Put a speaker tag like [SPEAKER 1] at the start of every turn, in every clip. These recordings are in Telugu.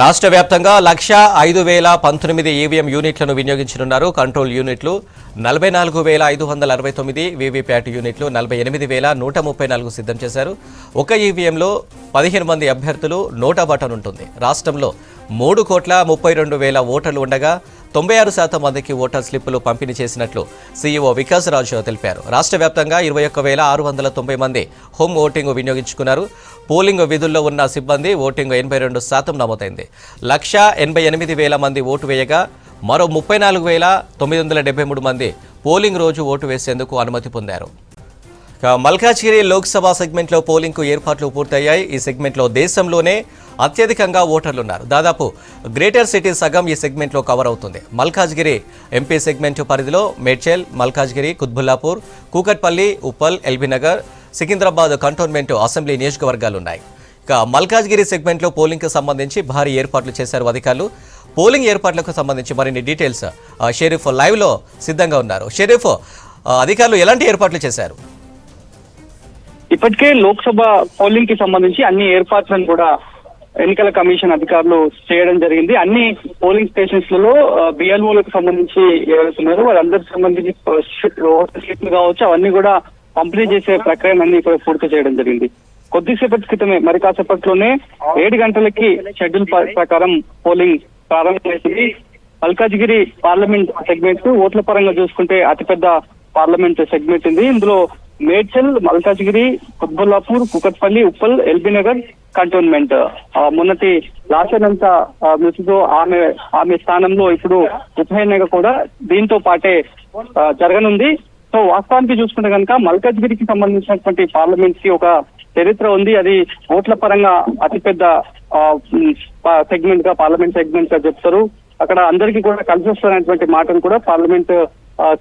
[SPEAKER 1] రాష్ట్ర వ్యాప్తంగా 1,05,019 ఈవీఎం యూనిట్లను వినియోగించనున్నారు. కంట్రోల్ యూనిట్లు 44,569, వీవీప్యాట్ యూనిట్లు 48,134 సిద్ధం చేశారు. ఒక ఈవీఎంలో 15 మంది అభ్యర్థులు నోటా బటన్ ఉంటుంది. రాష్ట్రంలో 3,32,000 ఓటర్లు ఉండగా 96% మందికి ఓటర్ స్లిప్పులు పంపిణీ చేసినట్లు సీఈఓ వికాస్ రాజు తెలిపారు. రాష్ట్ర వ్యాప్తంగా 21,690 మంది హోమ్ ఓటింగ్ వినియోగించుకున్నారు. పోలింగ్ విధుల్లో ఉన్న సిబ్బంది ఓటింగ్ 82% నమోదైంది. 1,88,000 మంది ఓటు వేయగా మరో 34,973 మంది పోలింగ్ రోజు ఓటు వేసేందుకు అనుమతి పొందారు. మల్కాజ్గిరి లోక్సభ సెగ్మెంట్లో పోలింగ్కు ఏర్పాట్లు పూర్తయ్యాయి. ఈ సెగ్మెంట్లో దేశంలోనే అత్యధికంగా ఓటర్లున్నారు. దాదాపు గ్రేటర్ సిటీ సగం ఈ సెగ్మెంట్లో కవర్ అవుతుంది. మల్కాజ్గిరి ఎంపీ సెగ్మెంట్ పరిధిలో మేడ్చల్, మల్కాజ్గిరి, కుత్బుల్లాపూర్, కూకట్పల్లి, ఉప్పల్, ఎల్బీనగర్, సికింద్రాబాద్ కంటోన్మెంట్ అసెంబ్లీ నియోజకవర్గాలున్నాయి. ఇక మల్కాజ్గిరి సెగ్మెంట్లో పోలింగ్కి సంబంధించి భారీ ఏర్పాట్లు చేశారు అధికారులు. పోలింగ్ ఏర్పాట్లకు సంబంధించి మరిన్ని డీటెయిల్స్ షరీఫ్ లైవ్లో సిద్ధంగా ఉన్నారు. షరీఫ్, అధికారులు ఎలాంటి ఏర్పాట్లు చేశారు?
[SPEAKER 2] ఇప్పటికే లోక్సభ పోలింగ్ కి సంబంధించి అన్ని ఏర్పాట్లను కూడా ఎన్నికల కమిషన్ అధికారులు చేయడం జరిగింది. అన్ని పోలింగ్ స్టేషన్స్ లలో బిఎల్ఓలకు సంబంధించి ఎవరుతున్నారు వాళ్ళందరికి సంబంధించి ఓటర్ స్లిప్లు కావచ్చు అవన్నీ కూడా పంపిణీ చేసే ప్రక్రియలన్నీ కూడా పూర్తి చేయడం జరిగింది. కొద్దిసేపటి క్రితమే మరి కాసేపట్లోనే 7 గంటలకి షెడ్యూల్ ప్రకారం పోలింగ్ ప్రారంభమైంది. మల్కాజ్గిరి పార్లమెంట్ సెగ్మెంట్ ఓట్ల పరంగా చూసుకుంటే అతిపెద్ద పార్లమెంట్ సెగ్మెంట్ ఉంది. ఇందులో మేడ్చల్, మల్కాజ్గిరి, కుత్బుల్లాపూర్, కుకట్పల్లి, ఉప్పల్, ఎల్బీనగర్ కంటోన్మెంట్ మొన్నటి లాసనంత మృతితో ఆమె స్థానంలో ఇప్పుడు ఉప ఎన్నిక కూడా దీంతో పాటే జరగనుంది. సో వాస్తవానికి చూసుకుంటే కనుక మల్కాజ్గిరికి సంబంధించినటువంటి పార్లమెంట్ కి ఒక చరిత్ర ఉంది. అది ఓట్ల పరంగా అతిపెద్ద సెగ్మెంట్ గా పార్లమెంట్ సెగ్మెంట్ గా చెప్తారు. అక్కడ అందరికీ కూడా కలిసి వస్తున్నటువంటి మాటను కూడా పార్లమెంట్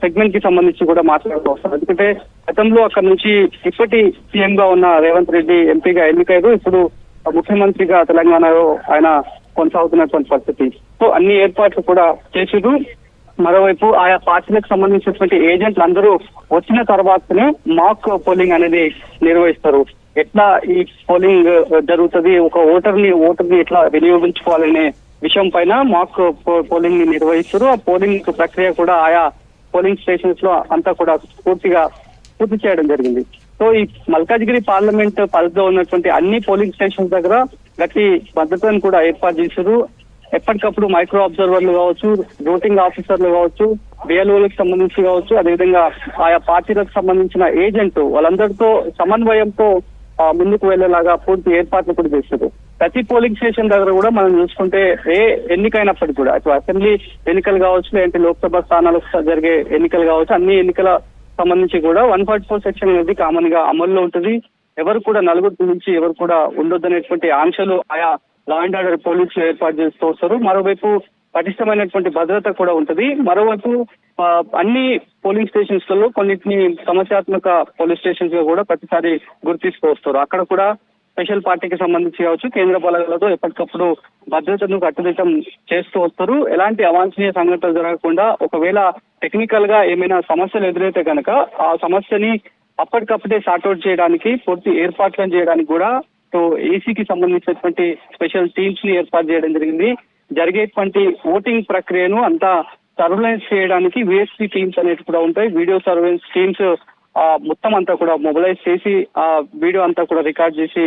[SPEAKER 2] సెగ్మెంట్ కి సంబంధించి కూడా మాట్లాడుతూ వస్తారు. ఎందుకంటే గతంలో అక్కడ నుంచి ఇప్పటి సీఎం గా ఉన్న రేవంత్ రెడ్డి ఎంపీగా ఎన్నికయ్యారు. ఇప్పుడు ముఖ్యమంత్రిగా తెలంగాణలో ఆయన కొనసాగుతున్నటువంటి పరిస్థితి. సో అన్ని ఏర్పాట్లు కూడా చేసిరు. మరోవైపు ఆయా పార్టీలకు సంబంధించినటువంటి ఏజెంట్లు అందరూ వచ్చిన తర్వాతనే మాక్ పోలింగ్ అనేది నిర్వహిస్తారు. ఎట్లా ఈ పోలింగ్ జరుగుతుంది, ఒక ఓటర్ని ఎట్లా వినియోగించుకోవాలనే విషయం పైన మాక్ పోలింగ్ ని నిర్వహిస్తారు. ఆ పోలింగ్ ప్రక్రియ కూడా ఆయా పోలింగ్ స్టేషన్స్ లో అంతా కూడా పూర్తి చేయడం జరిగింది. సో ఈ మల్కాజ్గిరి పార్లమెంట్ పరిధిలో ఉన్నటువంటి అన్ని పోలింగ్ స్టేషన్స్ దగ్గర గట్టి భద్రతను కూడా ఏర్పాటు చేశారు. ఎప్పటికప్పుడు మైక్రో అబ్జర్వర్లు కావచ్చు, ఓటింగ్ ఆఫీసర్లు కావచ్చు, బిఎల్ఓలకు సంబంధించి కావచ్చు, అదేవిధంగా ఆయా పార్టీలకు సంబంధించిన ఏజెంట్ వాళ్ళందరితో సమన్వయంతో ముందుకు వెళ్లేలాగా పూర్తి ఏర్పాట్లు కూడా చేశారు. ప్రతి పోలింగ్ స్టేషన్ దగ్గర కూడా మనం చూసుకుంటే ఏ ఎన్నికైనప్పటికీ కూడా అటు అసెంబ్లీ ఎన్నికలు కావచ్చు, లేదంటే లోక్సభ స్థానాలకు జరిగే ఎన్నికలు కావచ్చు, అన్ని ఎన్నికల సంబంధించి కూడా 144 సెక్షన్ అనేది కామన్ గా అమల్లో ఉంటుంది. ఎవరు కూడా నలుగురు నుంచి ఎవరు కూడా ఉండొద్దనేటువంటి ఆంక్షలు ఆయా లా అండ్ ఆర్డర్ పోలీసులు ఏర్పాటు చేస్తూ వస్తారు. మరోవైపు పటిష్టమైనటువంటి భద్రత కూడా ఉంటుంది. మరోవైపు అన్ని పోలింగ్ స్టేషన్స్ లలో కొన్నిటిని సమస్యాత్మక పోలీస్ స్టేషన్స్ గా కూడా ప్రతిసారి గుర్తిస్తూ వస్తారు. అక్కడ కూడా స్పెషల్ పార్టీకి సంబంధించి కావచ్చు, కేంద్ర బలగాలతో ఎప్పటికప్పుడు భద్రతను కట్టుదిట్టం చేస్తూ వస్తారు. ఎలాంటి అవాంఛనీయ సంఘటనలు జరగకుండా ఒకవేళ టెక్నికల్ గా ఏమైనా సమస్యలు ఎదురైతే కనుక ఆ సమస్యని అప్పటికప్పుడే సార్ట్అవుట్ చేయడానికి పూర్తి ఏర్పాట్లను చేయడానికి కూడా ఏసీకి సంబంధించినటువంటి స్పెషల్ టీమ్స్ ని ఏర్పాటు చేయడం జరిగింది. జరిగేటువంటి ఓటింగ్ ప్రక్రియను అంతా సర్వేలెన్స్ చేయడానికి విఎస్పీ టీమ్స్ అనేవి కూడా ఉంటాయి. వీడియో సర్వేలెన్స్ టీమ్స్ మొత్తం అంతా కూడా మొబిలైజ్ చేసి ఆ వీడియో అంతా కూడా రికార్డ్ చేసి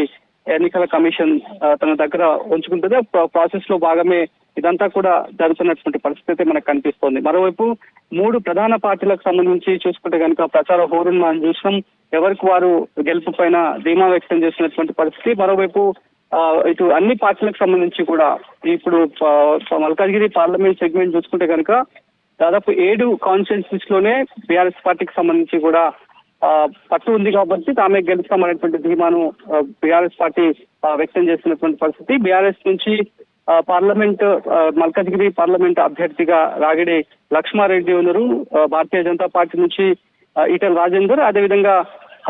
[SPEAKER 2] ఎన్నికల కమిషన్ తన దగ్గర ఉంచుకుంటుంది. ప్రాసెస్ లో భాగమే ఇదంతా కూడా జరుగుతున్నటువంటి పరిస్థితి మనకు కనిపిస్తోంది. మరోవైపు 3 ప్రధాన పార్టీలకు సంబంధించి చూసుకుంటే కనుక ప్రచార హోరును మనం చూసినాం. ఎవరికి వారు గెలుపు పైన ధీమా వ్యక్తం చేసినటువంటి పరిస్థితి. మరోవైపు ఇటు అన్ని పార్టీలకు సంబంధించి కూడా ఇప్పుడు మల్కాజ్గిరి పార్లమెంట్ సెగ్మెంట్ చూసుకుంటే కనుక దాదాపు 7 కాన్స్టిట్యున్సీస్ లోనే బీఆర్ఎస్ పార్టీకి సంబంధించి కూడా పట్టు ఉంది కాబట్టి తామే గెలుస్తామనేటువంటి ధీమాను బీఆర్ఎస్ పార్టీ వ్యక్తం చేస్తున్నటువంటి పరిస్థితి. బీఆర్ఎస్ నుంచి పార్లమెంట్ మల్కాజ్గిరి పార్లమెంట్ అభ్యర్థిగా రాగిడి లక్ష్మారెడ్డి ఉన్నారు. భారతీయ జనతా పార్టీ నుంచి ఈటెల రాజేందర్, అదేవిధంగా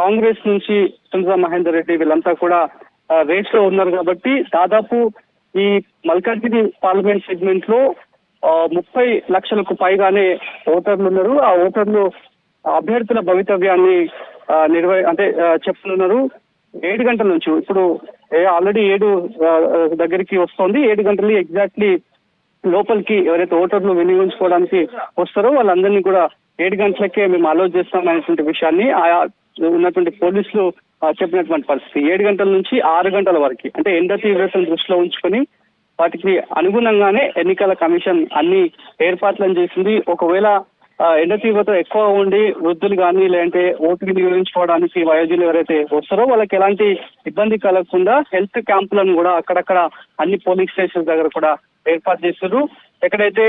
[SPEAKER 2] కాంగ్రెస్ నుంచి సునీతా మహేందర్ రెడ్డి వీళ్ళంతా కూడా రేస్ లో ఉన్నారు. కాబట్టి దాదాపు ఈ మల్కాజ్గిరి పార్లమెంట్ సెగ్మెంట్ లో 30 లక్షలకు పైగానే ఓటర్లు ఉన్నారు. ఆ ఓటర్లు అభ్యర్థుల భవితవ్యాన్ని చెప్పనున్నారు. 7 గంటల నుంచి ఇప్పుడు ఆల్రెడీ 7 దగ్గరికి వస్తోంది. 7 గంటలు ఎగ్జాక్ట్లీ లోపలికి ఎవరైతే ఓటర్లు వినియోగించుకోవడానికి వస్తారో వాళ్ళందరినీ కూడా 7 గంటలకే మేము అలౌ చేస్తాం అనేటువంటి విషయాన్ని ఆయా ఉన్నటువంటి పోలీసులు చెప్పినటువంటి పరిస్థితి. 7 గంటల నుంచి 6 గంటల వరకు, అంటే ఎండ తీవ్రతను దృష్టిలో ఉంచుకొని వాటికి అనుగుణంగానే ఎన్నికల కమిషన్ అన్ని ఏర్పాట్లను చేసింది. ఒకవేళ ఎండ తీవ్రత ఎక్కువ ఉండి వృద్ధులు కానీ లేదంటే ఓటు వినియోగించుకోవడానికి వయోజనులు ఎవరైతే వస్తారో వాళ్ళకి ఎలాంటి ఇబ్బంది కలగకుండా హెల్త్ క్యాంపులను కూడా అక్కడక్కడ అన్ని పోలింగ్ స్టేషన్స్ దగ్గర కూడా ఏర్పాటు చేస్తారు. ఎక్కడైతే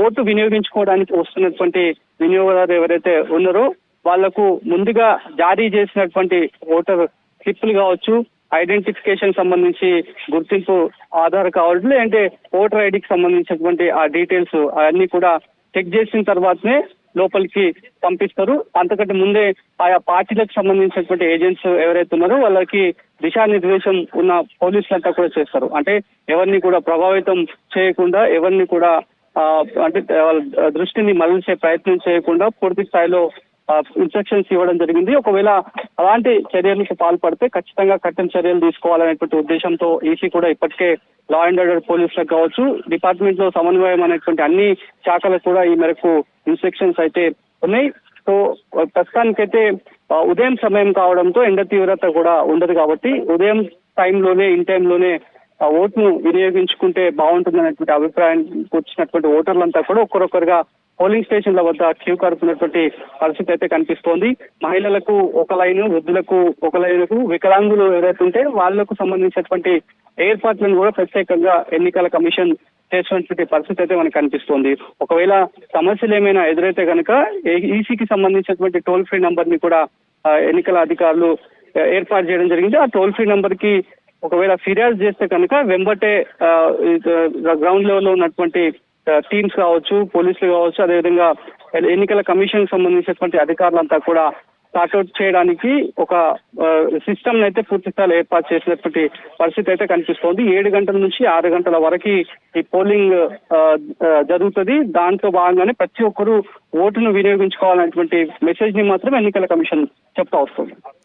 [SPEAKER 2] ఓటు వినియోగించుకోవడానికి వస్తున్నటువంటి వినియోగదారులు ఎవరైతే ఉన్నారో వాళ్లకు ముందుగా జారీ చేసినటువంటి ఓటర్ స్లిప్లు కావచ్చు, ఐడెంటిఫికేషన్ సంబంధించి గుర్తింపు ఆధార్ కావచ్చు, లేదంటే ఓటర్ ఐడికి సంబంధించినటువంటి ఆ డీటెయిల్స్ అవన్నీ కూడా చెక్ చేసిన తర్వాతనే లోపలికి పంపిస్తారు. అంతకంటే ముందే ఆయా పార్టీలకు సంబంధించినటువంటి ఏజెంట్స్ ఎవరైతే ఉన్నారో వాళ్ళకి దిశానిర్దేశం ఉన్న పోలీసులంతా కూడా చేస్తారు. అంటే ఎవరిని కూడా ప్రభావితం చేయకుండా, ఎవరిని కూడా అంటే వాళ్ళ దృష్టిని మళ్లించే ప్రయత్నం చేయకుండా పూర్తి స్థాయిలో ఇన్స్ట్రక్షన్స్ ఇవ్వడం జరిగింది. ఒకవేళ అలాంటి చర్యలకు పాల్పడితే ఖచ్చితంగా కఠిన చర్యలు తీసుకోవాలనేటువంటి ఉద్దేశంతో ఈసీ కూడా ఇప్పటికే లా అండ్ ఆర్డర్ పోలీసులకు కావచ్చు, డిపార్ట్మెంట్ లో సమన్వయం అనేటువంటి అన్ని శాఖలకు కూడా ఈ మేరకు ఇన్స్ట్రక్షన్స్ అయితే ఉన్నాయి. సో ప్రస్తుతానికైతే ఉదయం సమయం కావడంతో ఎండ తీవ్రత కూడా ఉండదు కాబట్టి ఉదయం టైంలోనే ఇన్ టైంలోనే ఓటును వినియోగించుకుంటే బాగుంటుంది అనేటువంటి అభిప్రాయానికి వచ్చినటువంటి ఓటర్లంతా కూడా ఒక్కరొక్కరుగా పోలింగ్ స్టేషన్ల వద్ద క్యూ కడుతున్నటువంటి పరిస్థితి అయితే కనిపిస్తోంది. మహిళలకు ఒక లైను, వృద్ధులకు ఒక లైను, వికలాంగులు ఎవరైతే ఉంటే వాళ్లకు సంబంధించినటువంటి ఏర్పాట్లను కూడా ప్రత్యేకంగా ఎన్నికల కమిషన్ చేసినటువంటి పరిస్థితి అయితే మనకు కనిపిస్తోంది. ఒకవేళ సమస్యలు ఏమైనా ఎదురైతే కనుక ఈసీకి సంబంధించినటువంటి టోల్ ఫ్రీ నంబర్ ని కూడా ఎన్నికల అధికారులు ఏర్పాటు చేయడం జరిగింది. ఆ టోల్ ఫ్రీ నంబర్ కి ఒకవేళ ఫిర్యాదు చేస్తే కనుక వెంబటే గ్రౌండ్ లెవెల్లో ఉన్నటువంటి టీమ్స్ కావచ్చు, పోలీసులు కావచ్చు, అదేవిధంగా ఎన్నికల కమిషన్ సంబంధించినటువంటి అధికారులంతా కూడా స్టార్ట్అవుట్ చేయడానికి ఒక సిస్టమ్ అయితే పూర్తి స్థాయిలో ఏర్పాటు చేసినటువంటి పరిస్థితి అయితే కనిపిస్తోంది. 7 గంటల నుంచి 6 గంటల వరకు ఈ పోలింగ్ జరుగుతుంది. దాంట్లో భాగంగానే ప్రతి ఒక్కరూ ఓటును వినియోగించుకోవాలనేటువంటి మెసేజ్ ని మాత్రం ఎన్నికల కమిషన్ చెప్తా వస్తుంది.